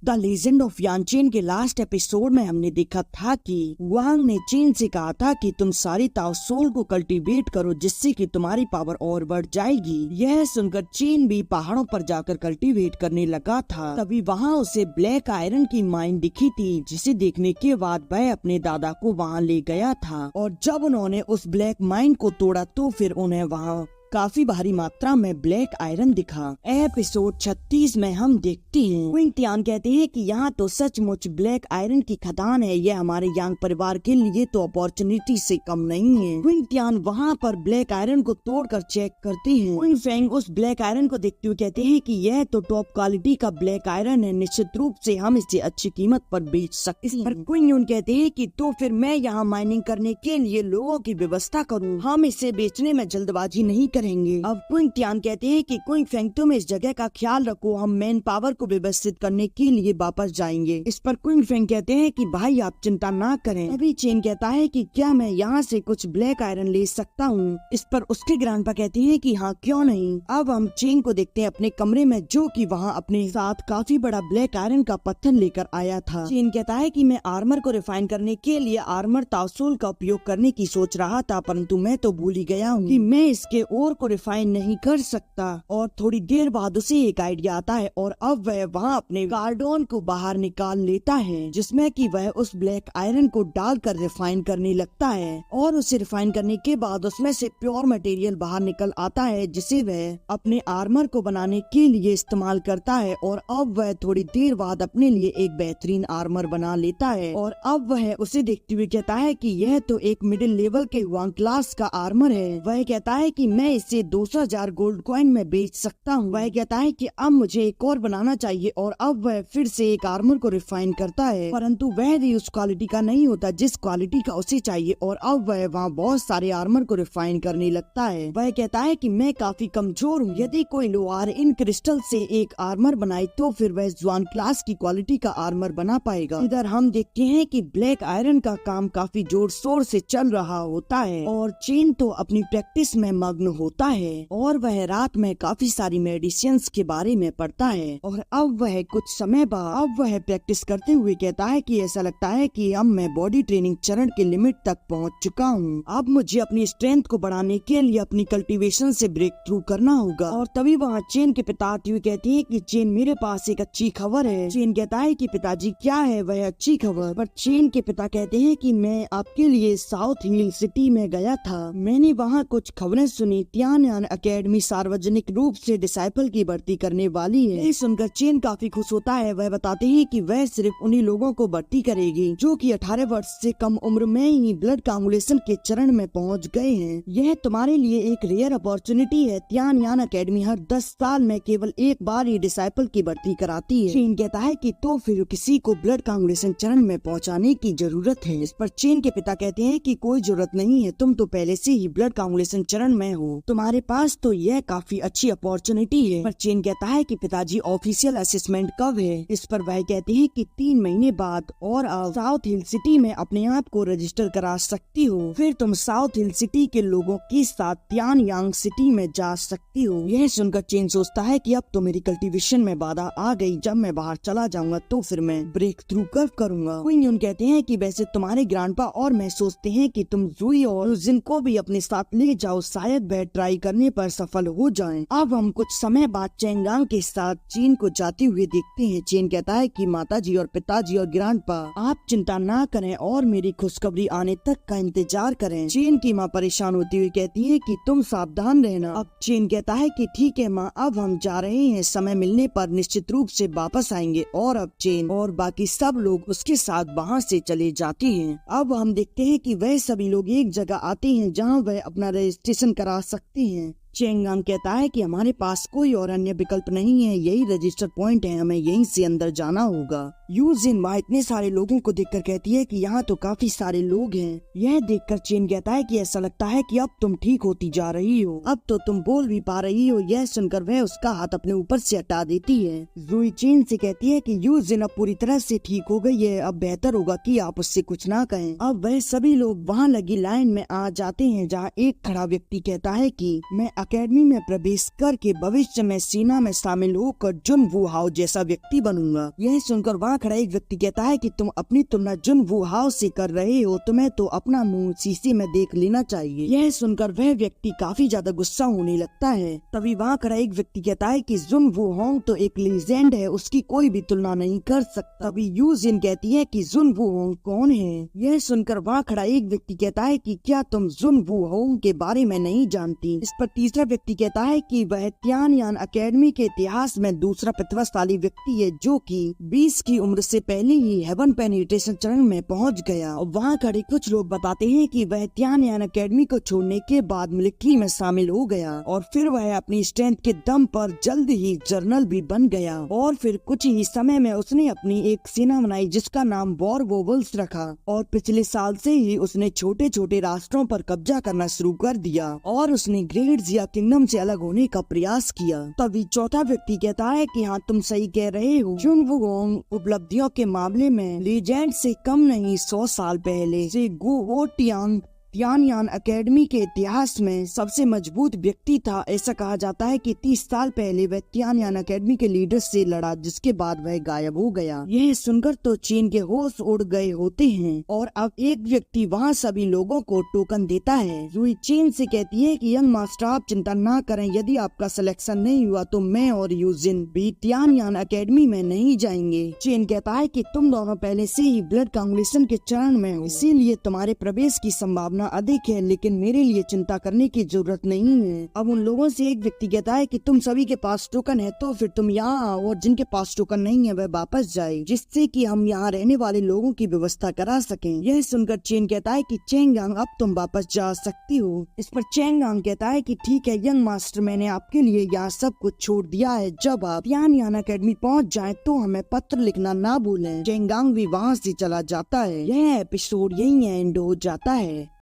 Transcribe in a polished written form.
The legend of यान chain के last episode में हमने देखा था कि वांग ने चेन से कहा था कि तुम सारी ताओ सोल को कल्टीवेट करो जिससे कि तुम्हारी पावर और बढ़ जाएगी। यह सुनकर चेन भी पहाड़ों पर जाकर कल्टीवेट करने लगा था। तभी वहाँ उसे ब्लैक आयरन की माइन दिखी थी, जिसे देखने के बाद वह अपने दादा को वहाँ ले गया था। और जब उन्होंने उस ब्लैक माइन को तोड़ा तो फिर उन्हें वहाँ काफी भारी मात्रा में ब्लैक आयरन दिखा। एपिसोड 36 में हम देखते हैं क्विंग तियान कहते हैं कि यहाँ तो सचमुच ब्लैक आयरन की खदान है, यह हमारे यांग परिवार के लिए तो अपॉर्चुनिटी से कम नहीं है। क्विंग तियान वहाँ पर ब्लैक आयरन को तोड़कर चेक करते हैं। क्विंग फेंग उस ब्लैक आयरन को देखते हुए कहते हैं कि यह तो टॉप क्वालिटी का ब्लैक आयरन है, निश्चित रूप से हम इसे अच्छी कीमत पर बेच सकते हैं। पर क्विंग यून कहते हैं कि तो फिर मैं यहाँ माइनिंग करने के लिए लोगों की व्यवस्था करूँ, हम इसे बेचने में जल्दबाजी नहीं करेंगे। अब क्विंग तियान कहते हैं कि क्विंग फेंग तुम इस जगह का ख्याल रखो, हम मैन पावर को व्यवस्थित करने के लिए वापस जाएंगे। इस पर क्विंग फेंग कहते हैं कि भाई आप चिंता ना करें। अभी चेन कहता है कि क्या मैं यहाँ से कुछ ब्लैक आयरन ले सकता हूँ। इस पर उसके ग्रैंडपा कहते हैं कि हाँ क्यों नहीं। अब हम चेन को देखते हैं अपने कमरे में, जो कि वहाँ अपने साथ काफी बड़ा ब्लैक आयरन का पत्थर लेकर आया था। चेन कहता है कि मैं आर्मर को रिफाइन करने के लिए आर्मर ताओसोल का उपयोग करने की सोच रहा था, परंतु मैं तो भूल ही गया हूँ कि मैं इसके और को रिफाइन नहीं कर सकता। और थोड़ी देर बाद उसे एक आइडिया आता है और अब वह वहाँ अपने कार्डोन को बाहर निकाल लेता है, जिसमें कि वह उस ब्लैक आयरन को डालकर रिफाइन करने लगता है। और उसे रिफाइन करने के बाद उसमें से प्योर मटेरियल बाहर निकल आता है, जिसे वह अपने आर्मर को बनाने के लिए इस्तेमाल करता है। और अब वह थोड़ी देर बाद अपने लिए एक बेहतरीन आर्मर बना लेता है। और अब वह उसे देखते हुए कहता है कि यह तो एक मिडिल लेवल के वांग क्लास का आर्मर है। वह कहता है कि मैं इसे 200,000 गोल्ड कॉइन में बेच सकता हूँ। वह कहता है कि अब मुझे एक और बनाना चाहिए। और अब वह फिर से एक आर्मर को रिफाइन करता है, परंतु वह भी उस क्वालिटी का नहीं होता जिस क्वालिटी का उसे चाहिए। और अब वह वहाँ बहुत सारे आर्मर को रिफाइन करने लगता है। वह कहता है कि मैं काफी कमजोर हूँ, यदि कोई लोहार इन क्रिस्टल से एक आर्मर बनाए तो फिर वह जवान क्लास की क्वालिटी का आर्मर बना पाएगा। इधर हम देखते हैं कि ब्लैक आयरन का काम काफी जोर शोर से चल रहा होता है और चेन तो अपनी प्रैक्टिस में मग्न होता है। और वह रात में काफी सारी मेडिसिन्स के बारे में पढ़ता है। और अब वह कुछ समय बाद अब वह प्रैक्टिस करते हुए कहता है कि ऐसा लगता है कि अब मैं बॉडी ट्रेनिंग चरण के लिमिट तक पहुंच चुका हूं। अब मुझे अपनी स्ट्रेंथ को बढ़ाने के लिए अपनी कल्टीवेशन से ब्रेक थ्रू करना होगा। और तभी वहाँ चेन के पिता आते हुए कहते हैं कि चेन मेरे पास एक अच्छी खबर है। चेन कहता है कि पिताजी क्या है वह अच्छी खबर। पर चेन के पिता कहते हैं कि मैं आपके लिए साउथ हिल सिटी में गया था, मैंने वहाँ कुछ खबरें सुनी। तियान यान अकेडमी सार्वजनिक रूप से डिसाइपल की भर्ती करने वाली है। ये सुनकर चेन काफी खुश होता है। वह बताते हैं कि वह सिर्फ उन्हीं लोगों को भर्ती करेगी जो कि 18 वर्ष से कम उम्र में ही ब्लड कांगुलेशन के चरण में पहुंच गए हैं। यह तुम्हारे लिए एक रेयर अपॉर्चुनिटी है। तियान यान अकेडमी हर 10 साल में केवल एक बार ही डिसाइपल की भर्ती कराती है। चेन कहता है कि तो फिर किसी को ब्लड कांगुलेशन चरण में पहुँचाने की जरूरत है। इस पर चेन के पिता कहते हैं कि कोई जरूरत नहीं है, तुम तो पहले से ही ब्लड कांगुलेशन चरण में हो, तुम्हारे पास तो यह काफी अच्छी अपॉर्चुनिटी है। पर चेन कहता है कि पिताजी ऑफिशियल असेसमेंट कब है। इस पर वह कहते हैं कि 3 महीने बाद। और अब साउथ हिल सिटी में अपने आप को रजिस्टर करा सकती हो, फिर तुम साउथ हिल सिटी के लोगों के साथ तियान यांग सिटी में जा सकती हो। यह सुनकर चेन सोचता है कि अब तो मेरी कल्टीवेशन में बाधा आ गई, जब मैं बाहर चला जाऊंगा तो फिर मैं ब्रेक थ्रू कर करूंगा। क्विंग यून कहते हैं कि वैसे तुम्हारे ग्रैंडपा और मैं सोचते हैं कि तुम जुई और जिनको भी अपने साथ ले जाओ, शायद वह ट्राई करने पर सफल हो जाएं। अब हम कुछ समय बाद चेंगांग के साथ चीन को जाते हुए देखते हैं। चेन कहता है कि माताजी और पिताजी और ग्रैंडपा आप चिंता ना करें और मेरी खुशखबरी आने तक का इंतजार करें। चेन की माँ परेशान होती हुई कहती है कि तुम सावधान रहना। अब चेन कहता है कि ठीक है माँ, अब हम जा रहे हैं, समय मिलने पर निश्चित रूप से वापस आएंगे। और अब चेन और बाकी सब लोग उसके साथ वहाँ से चले जाते हैं। अब हम देखते हैं कि वह सभी लोग एक जगह आते हैं जहाँ वह अपना रजिस्ट्रेशन करा सकते हैं। चेंगांग कहता है कि हमारे पास कोई और अन्य विकल्प नहीं है, यही रजिस्टर पॉइंट है, हमें यहीं से अंदर जाना होगा। यू जिन वहाँ इतने सारे लोगों को देखकर कहती है कि यहाँ तो काफी सारे लोग हैं। यह देखकर चेन कहता है कि ऐसा लगता है कि अब तुम ठीक होती जा रही हो, अब तो तुम बोल भी पा रही हो। यह सुनकर वह उसका हाथ अपने ऊपर से हटा देती है। जुई चेन से कहती है कि यू जिन अब पूरी तरह से ठीक हो गई है, अब बेहतर होगा कि आप उससे कुछ ना कहें। अब वह सभी लोग वहाँ लगी लाइन में आ जाते हैं, जहाँ एक खड़ा व्यक्ति कहता है कि मैं एकेडमी में प्रवेश करके भविष्य में सेना में शामिल होकर जुन वू हाओ जैसा व्यक्ति बनूंगा। यह सुनकर वहाँ खड़ा एक व्यक्ति कहता है कि तुम अपनी तुलना जुन वू हाओ से कर रहे हो, तुम्हें तो अपना मुंह शीशे में देख लेना चाहिए। यह सुनकर वह व्यक्ति काफी ज्यादा गुस्सा होने लगता है। तभी वहाँ खड़ा एक व्यक्ति कहता है कि जुन वू होंग तो एक लीजेंड है, उसकी कोई भी तुलना नहीं कर सकता। तभी यू जिन कहती है कि जुन वू होंग कौन है। यह सुनकर वहाँ खड़ा एक व्यक्ति कहता है कि क्या तुम जुन वू होंग के बारे में नहीं जानती। इस पर तीसरा व्यक्ति कहता है कि वह तियानयान एकेडमी के इतिहास में दूसरा प्रतिभाशाली व्यक्ति है जो कि 20 की उम्र से पहले ही हेवन पेनिट्रेशन चरण में पहुंच गया। और वहाँ खड़े कुछ लोग बताते हैं कि वह तियानयान एकेडमी को छोड़ने के बाद मिलिट्री में शामिल हो गया और फिर वह अपनी स्ट्रेंथ के दम पर जल्द ही जनरल भी बन गया। और फिर कुछ ही समय में उसने अपनी एक सेना बनाई जिसका नाम वॉर वोवल्स रखा और पिछले साल से ही उसने छोटे छोटे राष्ट्रों पर कब्जा करना शुरू कर दिया और उसने ग्रेट जिया किंगडम से अलग होने का प्रयास किया। तभी चौथा व्यक्ति कहता है कि हाँ तुम सही कह रहे हो, जुन वू होंग उपलब्धियों के मामले में लीजेंड से कम नहीं 100 साल पहले से गु वो तियानयान एकेडमी के इतिहास में सबसे मजबूत व्यक्ति था। ऐसा कहा जाता है कि 30 साल पहले वह तियानयान एकेडमी के लीडर से लड़ा जिसके बाद वह गायब हो गया। यह सुनकर तो चीन के होश उड़ गए होते हैं और अब एक व्यक्ति वहाँ सभी लोगों को टोकन देता है। रुई चीन से कहती है कि यंग मास्टर आप चिंता ना करें, यदि आपका सिलेक्शन नहीं हुआ तो मैं और यूजिन भी तियानयान एकेडमी में नहीं जाएंगे। चीन कहता है कि तुम दोनों पहले से ही ब्लड कांगुलेशन के चरण में हो, इसीलिए तुम्हारे प्रवेश की संभावना अधिक है, लेकिन मेरे लिए चिंता करने की जरूरत नहीं है। अब उन लोगों से एक व्यक्ति कहता है कि तुम सभी के पास टोकन है तो फिर तुम यहाँ आओ और जिनके पास टोकन नहीं है वह वापस जाए, जिससे कि हम यहाँ रहने वाले लोगों की व्यवस्था करा सकें। यह सुनकर चेन कहता है कि चेंगांग अब तुम वापस जा सकती हो। इस पर चेंगांग कहता है कि ठीक है यंग मास्टर, मैंने आपके लिए यहाँ सब कुछ छोड़ दिया है। जब आप तियानयान एकेडमी पहुँच जाए तो हमें पत्र लिखना ना भूलें। चेंगांग भी वहाँ से चला जाता है। यह एपिसोड यहीं एंड हो जाता है।